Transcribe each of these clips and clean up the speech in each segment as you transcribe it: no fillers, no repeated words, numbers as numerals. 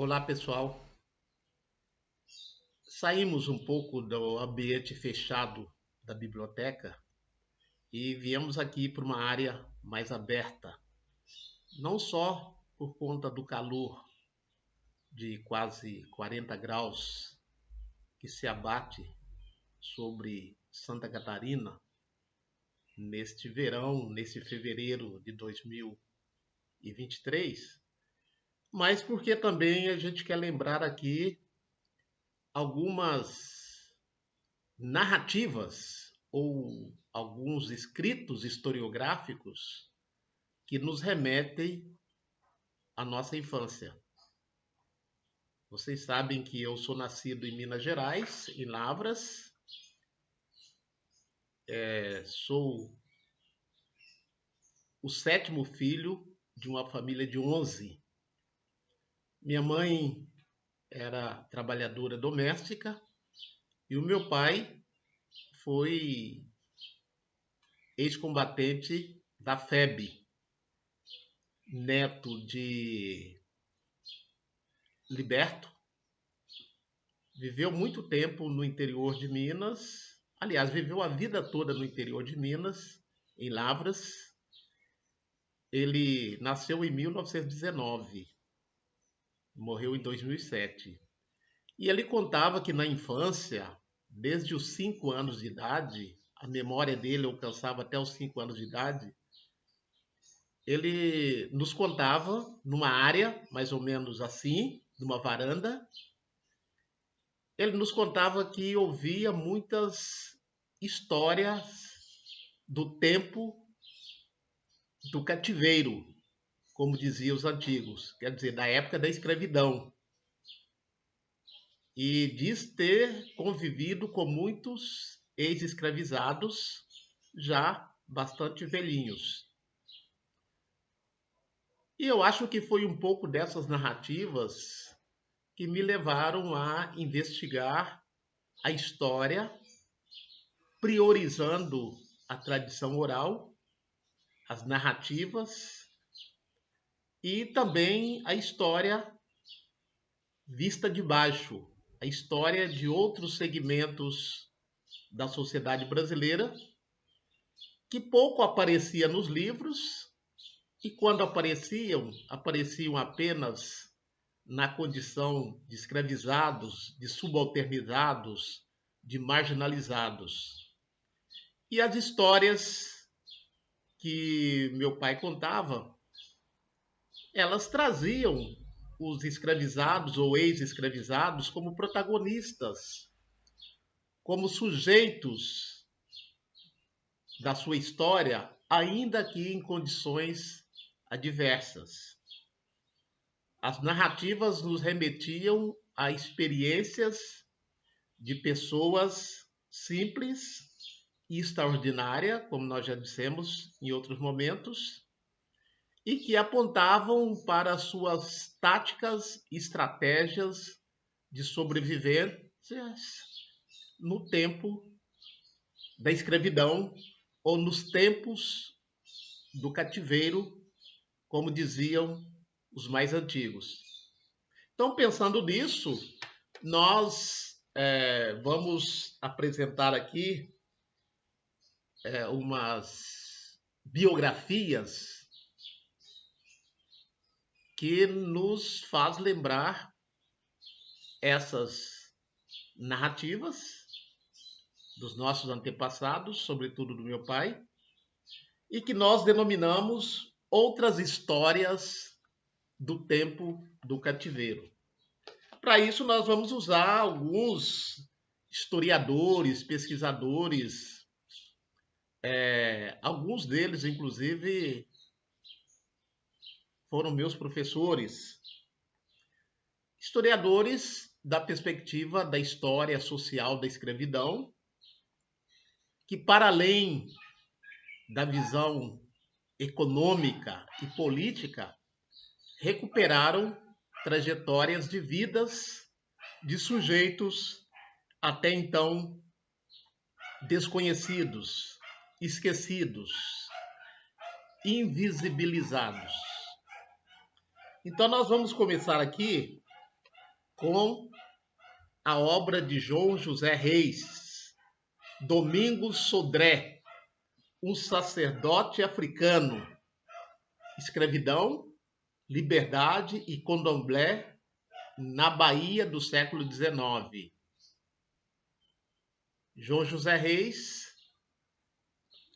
Olá, pessoal. Saímos um pouco do ambiente fechado da biblioteca e viemos aqui para uma área mais aberta, não só por conta do calor de quase 40 graus que se abate sobre Santa Catarina neste verão, neste fevereiro de 2023, mas porque também a gente quer lembrar aqui algumas narrativas ou alguns escritos historiográficos que nos remetem à nossa infância. Vocês sabem que eu sou nascido em Minas Gerais, em Lavras. Sou o sétimo filho de uma família de 11. Minha mãe era trabalhadora doméstica e o meu pai foi ex-combatente da FEB, neto de liberto. Viveu muito tempo no interior de Minas. Aliás, viveu a vida toda no interior de Minas, em Lavras. Ele nasceu em 1919, morreu em 2007. E ele contava que na infância, desde os 5 anos de idade, a memória dele alcançava até os 5 anos de idade, ele nos contava numa área, mais ou menos assim, numa varanda. Ele nos contava que ouvia muitas histórias do tempo do cativeiro, como diziam os antigos, quer dizer, da época da escravidão. E diz ter convivido com muitos ex-escravizados já bastante velhinhos. E eu acho que foi um pouco dessas narrativas que me levaram a investigar a história, priorizando a tradição oral, as narrativas e também a história vista de baixo, a história de outros segmentos da sociedade brasileira que pouco aparecia nos livros e quando apareciam apenas na condição de escravizados, de subalternizados, de marginalizados. E as histórias que meu pai contava, elas traziam os escravizados ou ex-escravizados como protagonistas, como sujeitos da sua história, ainda que em condições adversas. As narrativas nos remetiam a experiências de pessoas simples e extraordinárias, como nós já dissemos em outros momentos, e que apontavam para suas táticas e estratégias de sobrevivências no tempo da escravidão ou nos tempos do cativeiro, como diziam os mais antigos. Então, pensando nisso, nós vamos apresentar aqui umas biografias que nos faz lembrar essas narrativas dos nossos antepassados, sobretudo do meu pai, e que nós denominamos outras histórias do tempo do cativeiro. Para isso, nós vamos usar alguns historiadores, pesquisadores, alguns deles, inclusive, foram meus professores, historiadores da perspectiva da história social da escravidão, que, para além da visão econômica e política, recuperaram trajetórias de vidas de sujeitos até então desconhecidos, esquecidos, invisibilizados. Então, nós vamos começar aqui com a obra de João José Reis, Domingos Sodré, um sacerdote africano, escravidão, liberdade e candomblé na Bahia do século XIX. João José Reis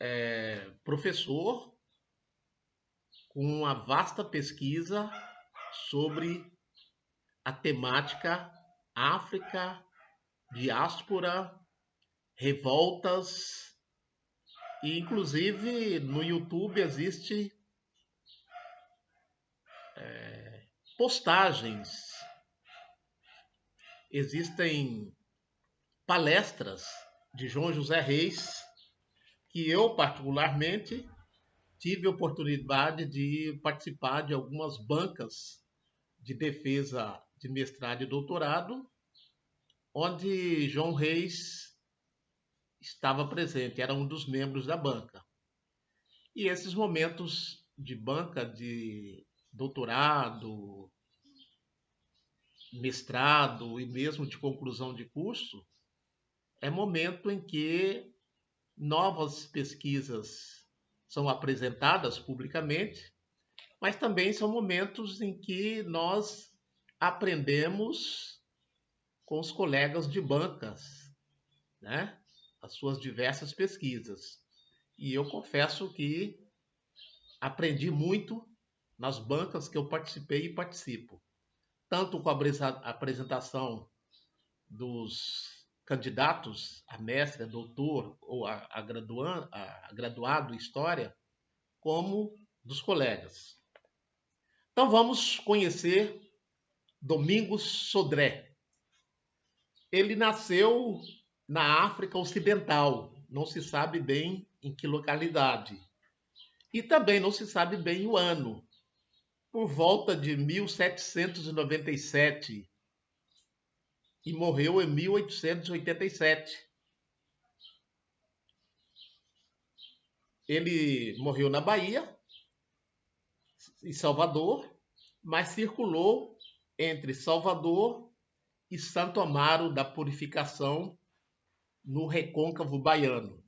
é professor com uma vasta pesquisa sobre a temática África, diáspora, revoltas, e inclusive no YouTube existe postagens, existem palestras de João José Reis que eu particularmente tive a oportunidade de participar de algumas bancas de defesa de mestrado e doutorado, onde João Reis estava presente, era um dos membros da banca. E esses momentos de banca, de doutorado, mestrado e mesmo de conclusão de curso, é momento em que novas pesquisas são apresentadas publicamente, mas também são momentos em que nós aprendemos com os colegas de bancas, né? As suas diversas pesquisas. E eu confesso que aprendi muito nas bancas que eu participei e participo, tanto com a apresentação dos candidatos a mestre, a doutor ou a graduado em História, como dos colegas. Então vamos conhecer Domingos Sodré. Ele nasceu na África Ocidental, não se sabe bem em que localidade. E também não se sabe bem o ano, por volta de 1797, e morreu em 1887. Ele morreu na Bahia, em Salvador, mas circulou entre Salvador e Santo Amaro da Purificação, no recôncavo baiano.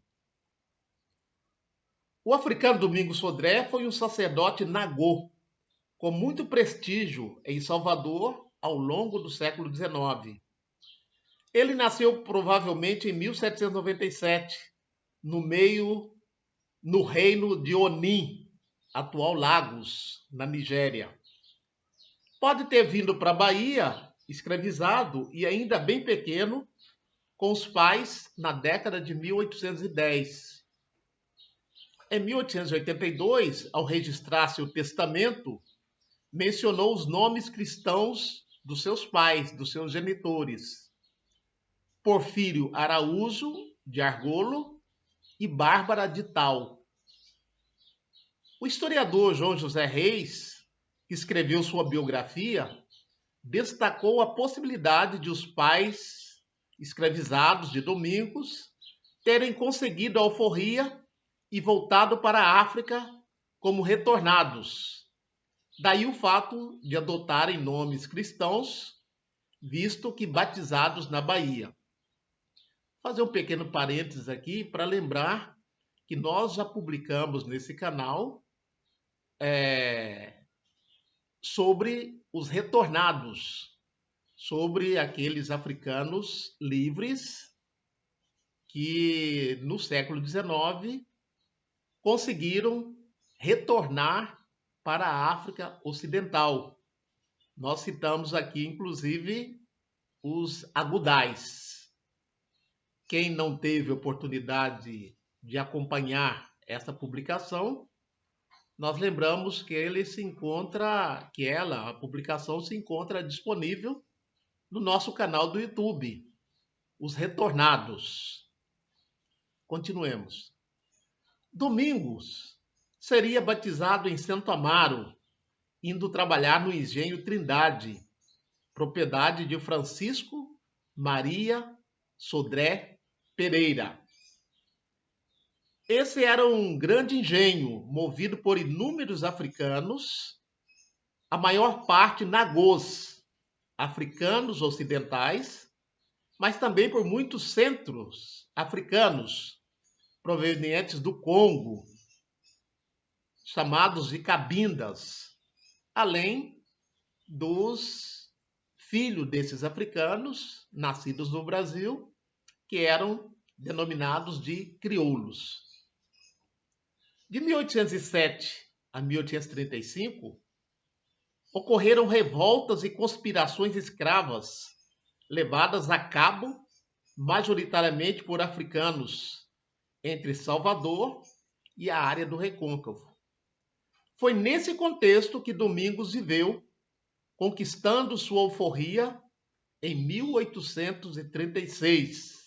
O africano Domingos Sodré foi um sacerdote nagô, com muito prestígio em Salvador ao longo do século XIX. Ele nasceu provavelmente em 1797, no reino de Onim, atual Lagos, na Nigéria. Pode ter vindo para a Bahia, escravizado e ainda bem pequeno, com os pais na década de 1810. Em 1882, ao registrar seu testamento, mencionou os nomes cristãos dos seus pais, dos seus genitores: Porfírio Araújo de Argolo e Bárbara de Tal. O historiador João José Reis, que escreveu sua biografia, destacou a possibilidade de os pais escravizados de Domingos terem conseguido a alforria e voltado para a África como retornados. Daí o fato de adotarem nomes cristãos, visto que batizados na Bahia. Vou fazer um pequeno parênteses aqui para lembrar que nós já publicamos nesse canal sobre os retornados, sobre aqueles africanos livres que no século XIX conseguiram retornar para a África Ocidental. Nós citamos aqui, inclusive, os agudais. Quem não teve oportunidade de acompanhar essa publicação, nós lembramos que a publicação se encontra disponível no nosso canal do YouTube, Os Retornados. Continuemos. Domingos seria batizado em Santo Amaro, indo trabalhar no engenho Trindade, propriedade de Francisco Maria Sodré Pereira. Esse era um grande engenho, movido por inúmeros africanos, a maior parte nagôs, africanos ocidentais, mas também por muitos centros africanos provenientes do Congo, chamados de cabindas, além dos filhos desses africanos, nascidos no Brasil, que eram denominados de crioulos. De 1807 a 1835, ocorreram revoltas e conspirações escravas levadas a cabo majoritariamente por africanos entre Salvador e a área do Recôncavo. Foi nesse contexto que Domingos viveu, conquistando sua alforria em 1836.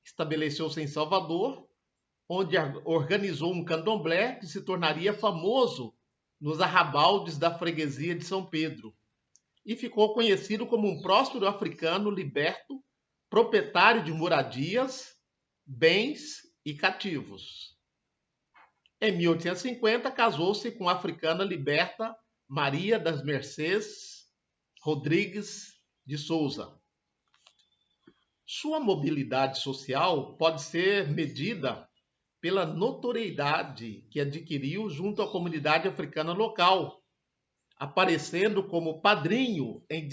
Estabeleceu-se em Salvador, onde organizou um candomblé que se tornaria famoso nos arrabaldes da freguesia de São Pedro e ficou conhecido como um próspero africano liberto, proprietário de moradias, bens e cativos. Em 1850, casou-se com a africana liberta Maria das Mercês Rodrigues de Souza. Sua mobilidade social pode ser medida pela notoriedade que adquiriu junto à comunidade africana local, aparecendo como padrinho em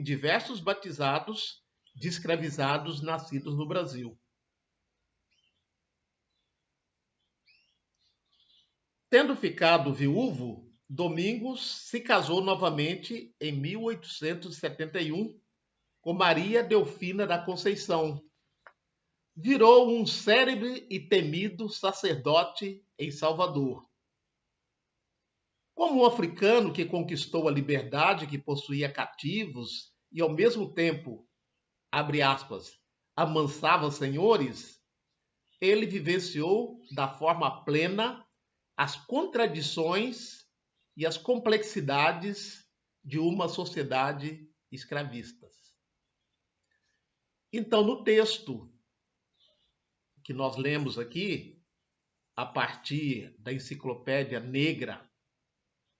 diversos batizados de escravizados nascidos no Brasil. Tendo ficado viúvo, Domingos se casou novamente em 1871 com Maria Delfina da Conceição. Virou um célebre e temido sacerdote em Salvador. Como um africano que conquistou a liberdade, que possuía cativos e ao mesmo tempo, abre aspas, amansava senhores, ele vivenciou da forma plena as contradições e as complexidades de uma sociedade escravista. Então, no texto que nós lemos aqui, a partir da Enciclopédia Negra,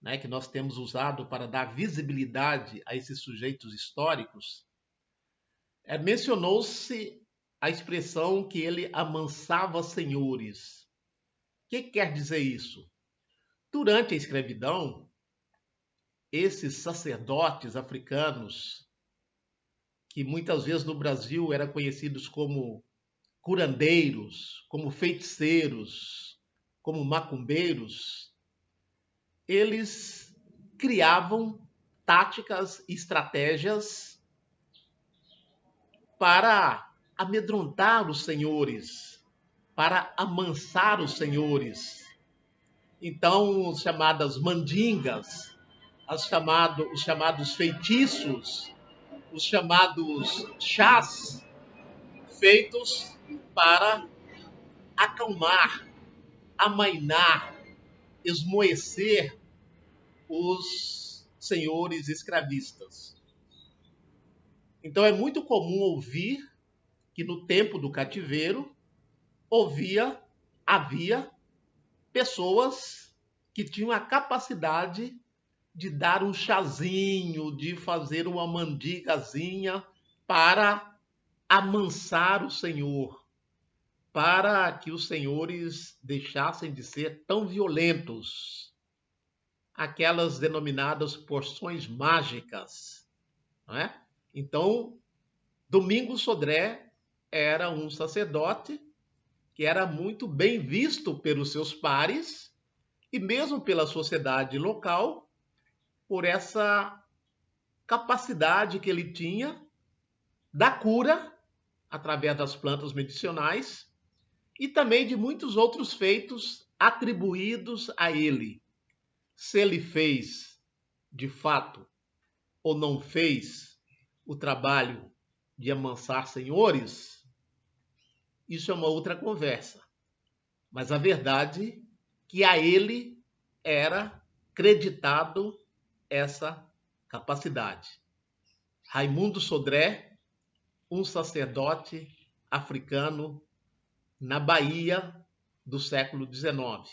né, que nós temos usado para dar visibilidade a esses sujeitos históricos, mencionou-se a expressão que ele amansava senhores. O que quer dizer isso? Durante a escravidão, esses sacerdotes africanos, que muitas vezes no Brasil eram conhecidos como curandeiros, como feiticeiros, como macumbeiros, eles criavam táticas e estratégias para amedrontar os senhores, para amansar os senhores. Então, as chamadas mandingas, os chamados feitiços, os chamados chás, feitos para acalmar, amainar, esmoecer os senhores escravistas. Então é muito comum ouvir que no tempo do cativeiro havia pessoas que tinham a capacidade de dar um chazinho, de fazer uma mandigazinha para amansar o senhor, para que os senhores deixassem de ser tão violentos. Aquelas denominadas porções mágicas, não é? Então, Domingos Sodré era um sacerdote que era muito bem visto pelos seus pares e mesmo pela sociedade local, por essa capacidade que ele tinha da cura através das plantas medicinais e também de muitos outros feitos atribuídos a ele. Se ele fez, de fato, ou não fez o trabalho de amansar senhores, isso é uma outra conversa. Mas a verdade é que a ele era creditado essa capacidade. Raimundo Sodré, um sacerdote africano na Bahia do século XIX.